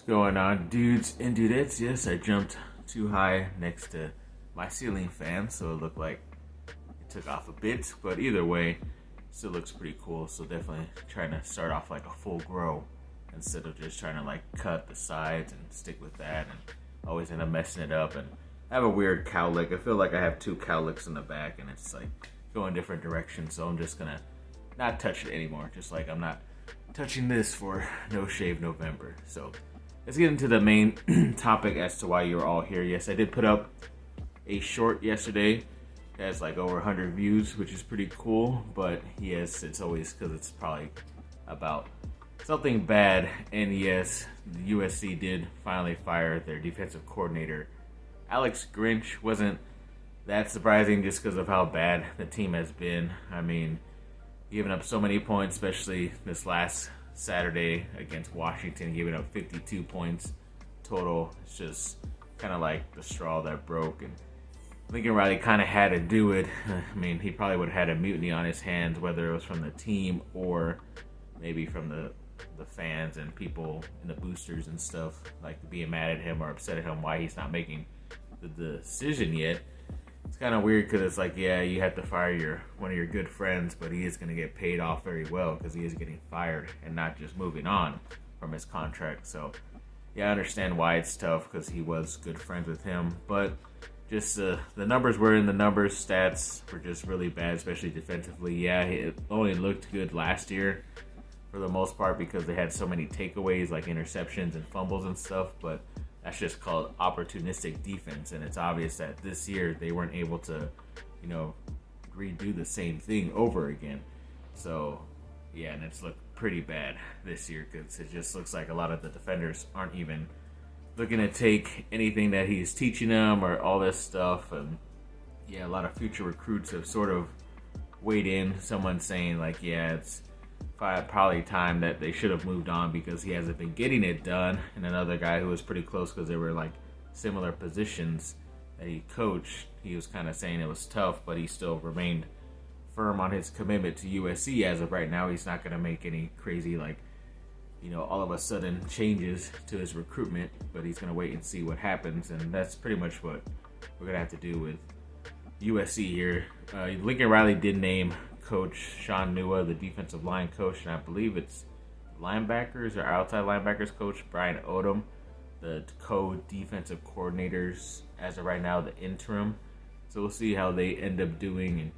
Going on, dudes and dudettes? Yes, I jumped too high next to my ceiling fan, so it looked like it took off a bit. But either way, still looks pretty cool. So definitely trying to start off like a full grow instead of just trying to like cut the sides and stick with that, and always end up messing it up. And I have a weird cowlick. I feel like I have two cowlicks in the back, and it's like going different directions. So I'm just gonna not touch it anymore. Just like I'm not touching this for No Shave November. So let's get into the main topic as to why you're all here. Yes, I did put up a short yesterday. It has like over 100 views, which is pretty cool. But yes, it's always because it's probably about something bad. And yes, the USC did finally fire their defensive coordinator. Alex Grinch wasn't that surprising just because of how bad the team has been. I mean, giving up so many points, especially this last Saturday against Washington, giving up 52 points total. It's just kind of like the straw that broke. And Lincoln Riley kind of had to do it. I mean, he probably would have had a mutiny on his hands, whether it was from the team or maybe from the fans and people in the boosters and stuff, like being mad at him or upset at him why he's not making the decision yet. It's kind of weird because it's like, yeah, you have to fire one of your good friends, but he is going to get paid off very well because he is getting fired and not just moving on from his contract. So, yeah, I understand why it's tough because he was good friends with him. But just the numbers were in the numbers. Stats were just really bad, especially defensively. Yeah, it only looked good last year for the most part because they had so many takeaways like interceptions and fumbles and stuff. But that's just called opportunistic defense, and it's obvious that this year they weren't able to, redo the same thing over again. So, yeah, and it's looked pretty bad this year because it just looks like a lot of the defenders aren't even looking to take anything that he's teaching them or all this stuff. And, yeah, a lot of future recruits have sort of weighed in. Someone saying, like, yeah, it's probably time that they should have moved on because he hasn't been getting it done. And another guy who was pretty close because they were like similar positions that he coached, he was kind of saying it was tough, but he still remained firm on his commitment to USC. As of right now, he's not going to make any crazy all of a sudden changes to his recruitment, but he's going to wait and see what happens. And that's pretty much what we're going to have to do with USC here. Lincoln Riley did name Coach Sean Nua the defensive line coach, and I believe it's linebackers or outside linebackers coach Brian Odom the co-defensive coordinators as of right now, the interim. So we'll see how they end up doing and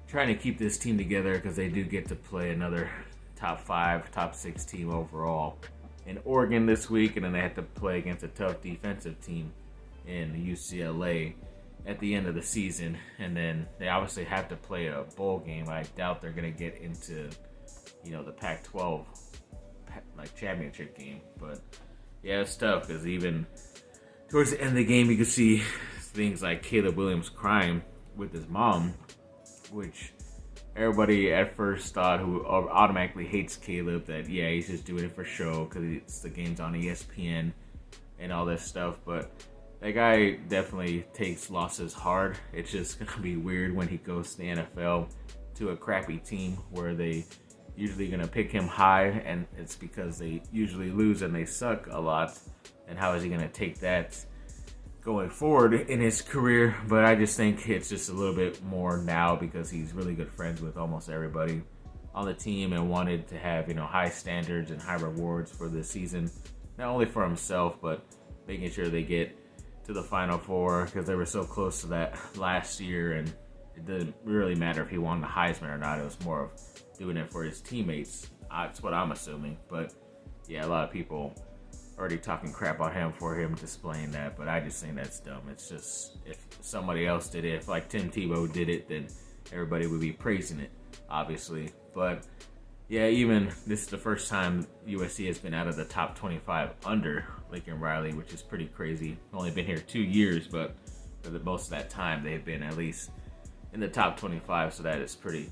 trying to keep this team together because they do get to play another top 5, top 6 team overall in Oregon this week, and then they have to play against a tough defensive team in UCLA at the end of the season, and then they obviously have to play a bowl game. I doubt they're going to get into, the Pac-12 championship game. But yeah, it's tough because even towards the end of the game, you can see things like Caleb Williams crying with his mom, which everybody at first thought who automatically hates Caleb that, yeah, he's just doing it for show because the game's on ESPN and all this stuff. But that guy definitely takes losses hard. It's just going to be weird when he goes to the NFL to a crappy team where they usually going to pick him high, and it's because they usually lose and they suck a lot. And how is he going to take that going forward in his career? But I just think it's just a little bit more now because he's really good friends with almost everybody on the team and wanted to have, high standards and high rewards for this season, not only for himself, but making sure they get to the Final Four because they were so close to that last year, and it didn't really matter if he won the Heisman or not. It was more of doing it for his teammates. That's what I'm assuming. But yeah, a lot of people already talking crap on him for him displaying that, but I just think that's dumb. It's just, if somebody else did it, if like Tim Tebow did it, then everybody would be praising it, obviously. But yeah, even this is the first time USC has been out of the top 25 under Lincoln Riley, which is pretty crazy. Only been here 2 years, but for most of that time, they've been at least in the top 25, so that is pretty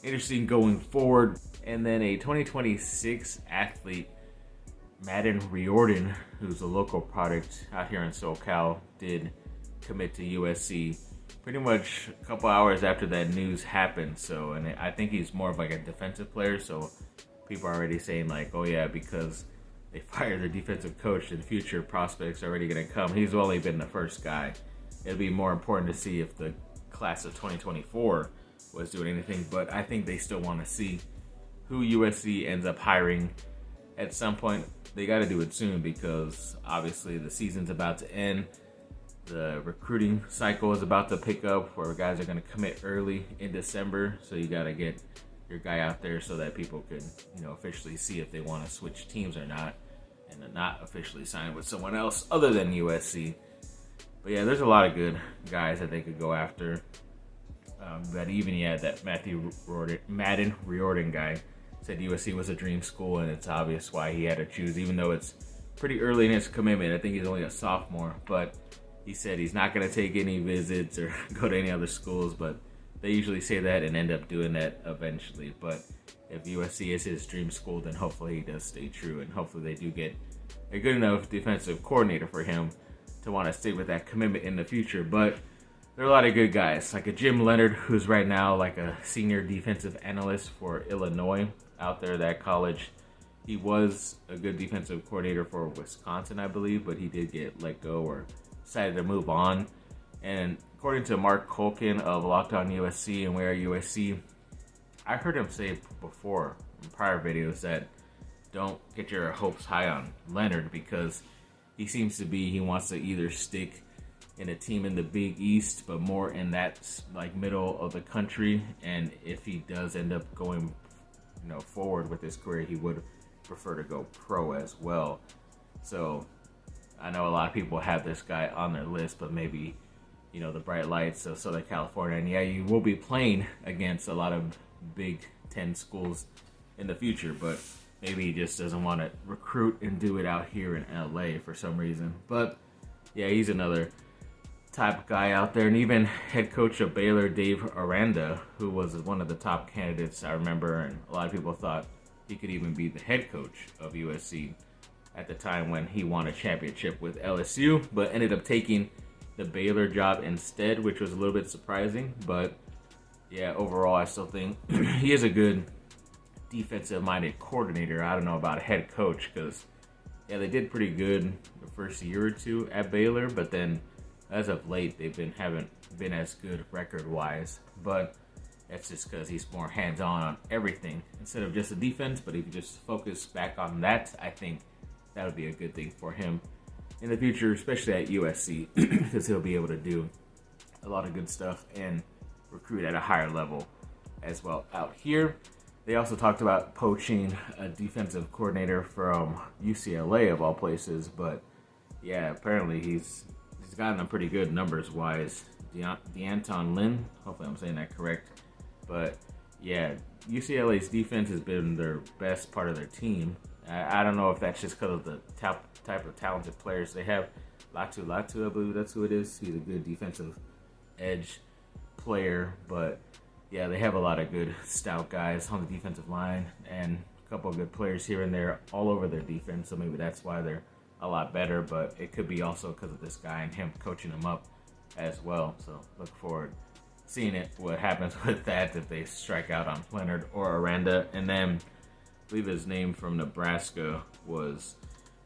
interesting going forward. And then a 2026 athlete, Madden Riordan, who's a local product out here in SoCal, did commit to USC pretty much a couple hours after that news happened. So, and I think he's more of like a defensive player, so people are already saying like, oh yeah, because they fire their defensive coach and future prospects are already going to come. He's only been the first guy. It'll be more important to see if the class of 2024 was doing anything, but I think they still want to see who USC ends up hiring at some point. They got to do it soon because obviously the season's about to end. The recruiting cycle is about to pick up where guys are going to commit early in December. So you got to get your guy out there so that people can, officially see if they want to switch teams or not, and then not officially sign with someone else other than USC. But yeah, there's a lot of good guys that they could go after. But even that Madden Riordan guy said USC was a dream school, and it's obvious why he had to choose, even though it's pretty early in his commitment. I think he's only a sophomore, but he said he's not going to take any visits or go to any other schools, but they usually say that and end up doing that eventually. But if USC is his dream school, then hopefully he does stay true, and hopefully they do get a good enough defensive coordinator for him to want to stay with that commitment in the future. But there are a lot of good guys, like a Jim Leonard, who's right now like a senior defensive analyst for Illinois out there at that college. He was a good defensive coordinator for Wisconsin, I believe, but he did get let go or decided to move on. And according to Mark Colkin of Locked On USC and Where USC, I heard him say before in prior videos that don't get your hopes high on Leonard because he wants to either stick in a team in the Big East, but more in that middle of the country. And if he does end up going, forward with his career, he would prefer to go pro as well. So I know a lot of people have this guy on their list, but maybe, the bright lights of Southern California. And yeah, you will be playing against a lot of Big Ten schools in the future, but maybe he just doesn't want to recruit and do it out here in LA for some reason. But yeah, he's another type guy out there. And even head coach of Baylor, Dave Aranda, who was one of the top candidates, I remember, and a lot of people thought he could even be the head coach of USC at the time when he won a championship with LSU, but ended up taking the Baylor job instead, which was a little bit surprising. But yeah, overall, I still think he is a good defensive-minded coordinator. I don't know about a head coach because, yeah, they did pretty good the first year or two at Baylor, but then as of late, haven't been as good record-wise. But that's just because he's more hands-on on everything instead of just the defense. But if you just focus back on that, I think that would be a good thing for him in the future, especially at USC, because he'll be able to do a lot of good stuff and recruit at a higher level as well out here. They also talked about poaching a defensive coordinator from UCLA of all places, but yeah, apparently he's gotten them pretty good numbers wise. DeAnton Lynn, hopefully I'm saying that correct, but yeah, UCLA's defense has been their best part of their team. I don't know if that's just because of the type of talented players they have. Latu, I believe that's who it is. He's a good defensive edge player, but yeah, they have a lot of good stout guys on the defensive line and a couple of good players here and there all over their defense, so maybe that's why they're a lot better, but it could be also because of this guy and him coaching them up as well. So look forward seeing what happens with that if they strike out on Leonard or Aranda. And then I believe his name from Nebraska was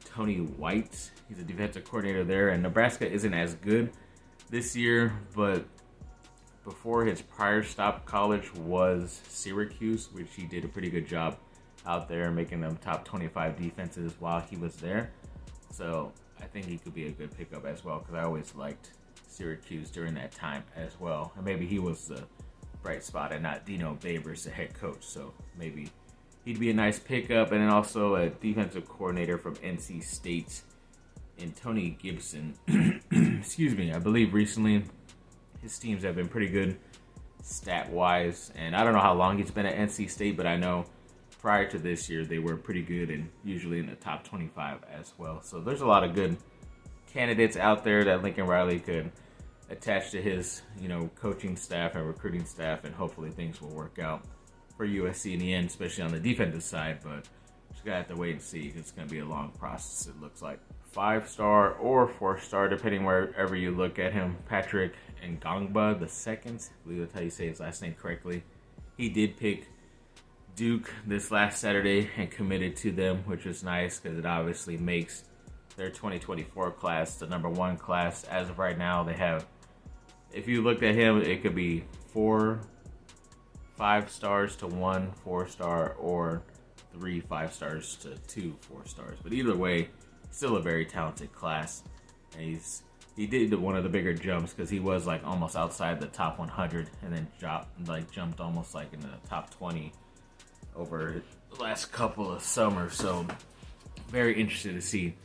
Tony White. He's a defensive coordinator there, and Nebraska isn't as good this year, but before his prior stop college was Syracuse, which he did a pretty good job out there making them top 25 defenses while he was there. So I think he could be a good pickup as well, because I always liked Syracuse during that time as well. And maybe he was the bright spot and not Dino Babers, the head coach. So maybe he'd be a nice pickup. And then also a defensive coordinator from NC State in Tony Gibson. Excuse me. I believe recently his teams have been pretty good stat-wise. And I don't know how long he's been at NC State, but I know prior to this year, they were pretty good and usually in the top 25 as well. So there's a lot of good candidates out there that Lincoln Riley could attach to his, coaching staff and recruiting staff, and hopefully things will work out for USC in the end, especially on the defensive side. But just gotta have to wait and see. It's gonna be a long process, it looks like. 5-star or 4-star, depending wherever you look at him. Patrick Ngongba II, I believe that's how you say his last name correctly. He did pick Duke this last Saturday and committed to them, which was nice because it obviously makes their 2024 class the #1 class. As of right now, they have, if you looked at him, it could be 4 5-stars to 1 4-star or 3 5-stars to 2 4-stars. But either way, still a very talented class. And he did one of the bigger jumps because he was like almost outside the top 100 and then jumped almost like in the top 20 over the last couple of summers. So very interested to see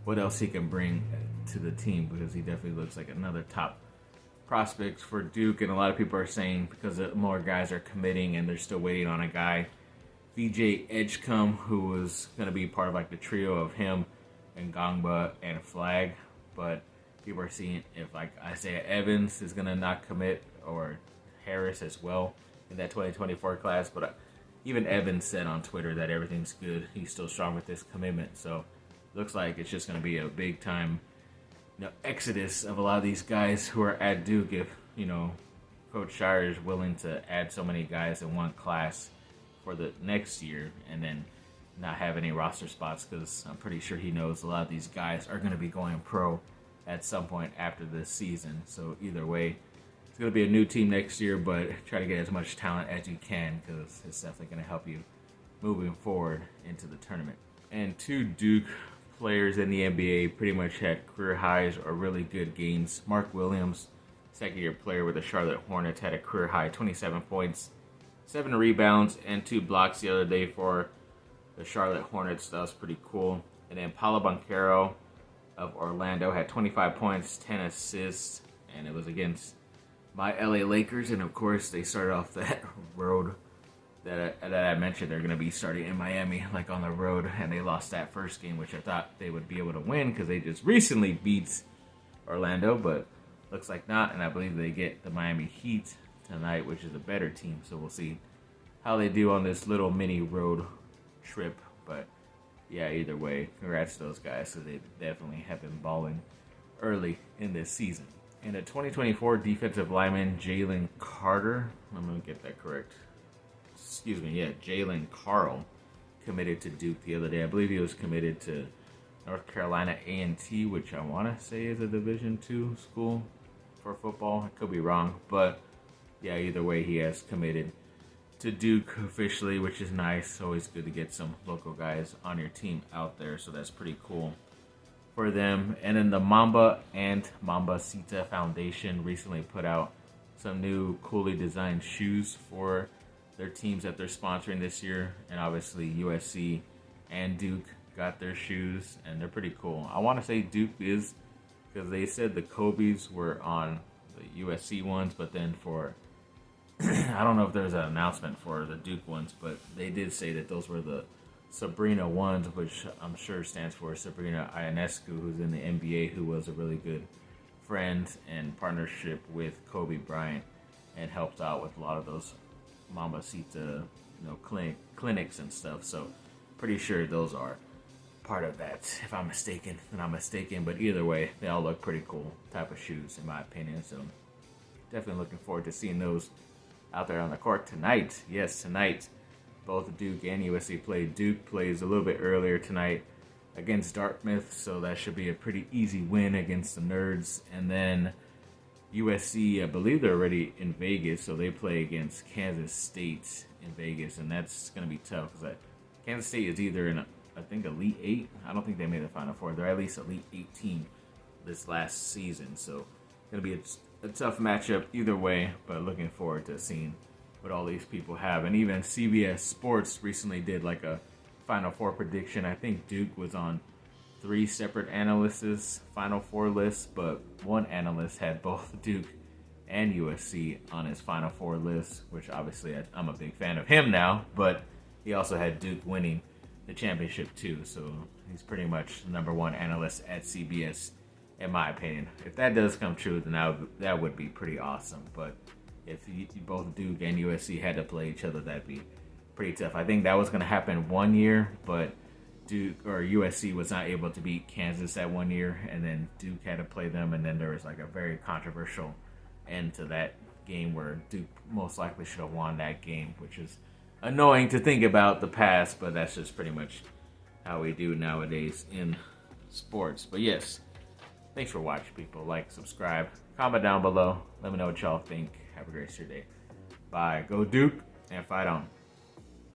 what else he can bring to the team, because he definitely looks like another top prospect for Duke. And a lot of people are saying because more guys are committing and they're still waiting on a guy, VJ Edgecombe, who was going to be part of like the trio of him and Ngongba and Flag. But people are seeing if like Isaiah Evans is going to not commit, or Harris as well in that 2024 class. But even Evans said on Twitter that everything's good. He's still strong with this commitment. So looks like it's just going to be a big time, exodus of a lot of these guys who are at Duke. If, Coach Shire is willing to add so many guys in one class for the next year and then not have any roster spots, because I'm pretty sure he knows a lot of these guys are going to be going pro at some point after this season. So either way, it's going to be a new team next year, but try to get as much talent as you can, because it's definitely going to help you moving forward into the tournament. And 2 Duke players in the NBA pretty much had career highs or really good games. Mark Williams, second-year player with the Charlotte Hornets, had a career high 27 points, 7 rebounds, and 2 blocks the other day for the Charlotte Hornets. That was pretty cool. And then Paolo Banchero of Orlando had 25 points, 10 assists, and it was against my LA Lakers. And of course, they started off that road that I mentioned. They're going to be starting in Miami, like on the road, and they lost that first game, which I thought they would be able to win because they just recently beat Orlando, but looks like not. And I believe they get the Miami Heat tonight, which is a better team. So we'll see how they do on this little mini road trip. But yeah, either way, congrats to those guys, because they definitely have been balling early in this season. And a 2024 defensive lineman, Jalen Carter, I'm going to get that correct. Jalen Carl committed to Duke the other day. I believe he was committed to North Carolina A&T, which I want to say is a Division II school for football. I could be wrong, but yeah, either way, he has committed to Duke officially, which is nice. Always good to get some local guys on your team out there, so that's pretty cool for them. And then the Mamba and Mambacita Foundation recently put out some new coolly designed shoes for their teams that they're sponsoring this year. And obviously USC and Duke got their shoes, and they're pretty cool. I want to say Duke is, because they said the Kobe's were on the USC ones, but then for I don't know if there's an announcement for the Duke ones, but they did say that those were the Sabrina ones, which I'm sure stands for Sabrina Ionescu, who's in the NBA, who was a really good friend and partnership with Kobe Bryant and helped out with a lot of those Mambacita, clinics and stuff. So pretty sure those are part of that. If I'm mistaken, then I'm mistaken. But either way, they all look pretty cool type of shoes, in my opinion. So definitely looking forward to seeing those out there on the court tonight. Yes, tonight, both Duke and USC play. Duke plays a little bit earlier tonight against Dartmouth, so that should be a pretty easy win against the Nerds. And then USC, I believe they're already in Vegas, so they play against Kansas State in Vegas, and that's going to be tough because Kansas State is either in, I think, Elite 8. I don't think they made the Final Four. They're at least Elite 18 this last season, so it's going to be a tough matchup either way, but looking forward to seeing what all these people have. And even CBS Sports recently did like a Final Four prediction. I think Duke was on 3 separate analysts' Final Four lists, but one analyst had both Duke and USC on his Final Four list, which obviously I'm a big fan of him now, but he also had Duke winning the championship too, so he's pretty much the #1 analyst at CBS, in my opinion. If that does come true, then that would be pretty awesome. But if both Duke and USC had to play each other, that'd be pretty tough. I think that was going to happen one year, but Duke or USC was not able to beat Kansas that one year, and then Duke had to play them, and then there was like a very controversial end to that game where Duke most likely should have won that game, which is annoying to think about the past, but that's just pretty much how we do nowadays in sports. But yes, thanks for watching, people. Like, subscribe, comment down below. Let me know what y'all think. Have a great day. Bye. Go Duke and fight on.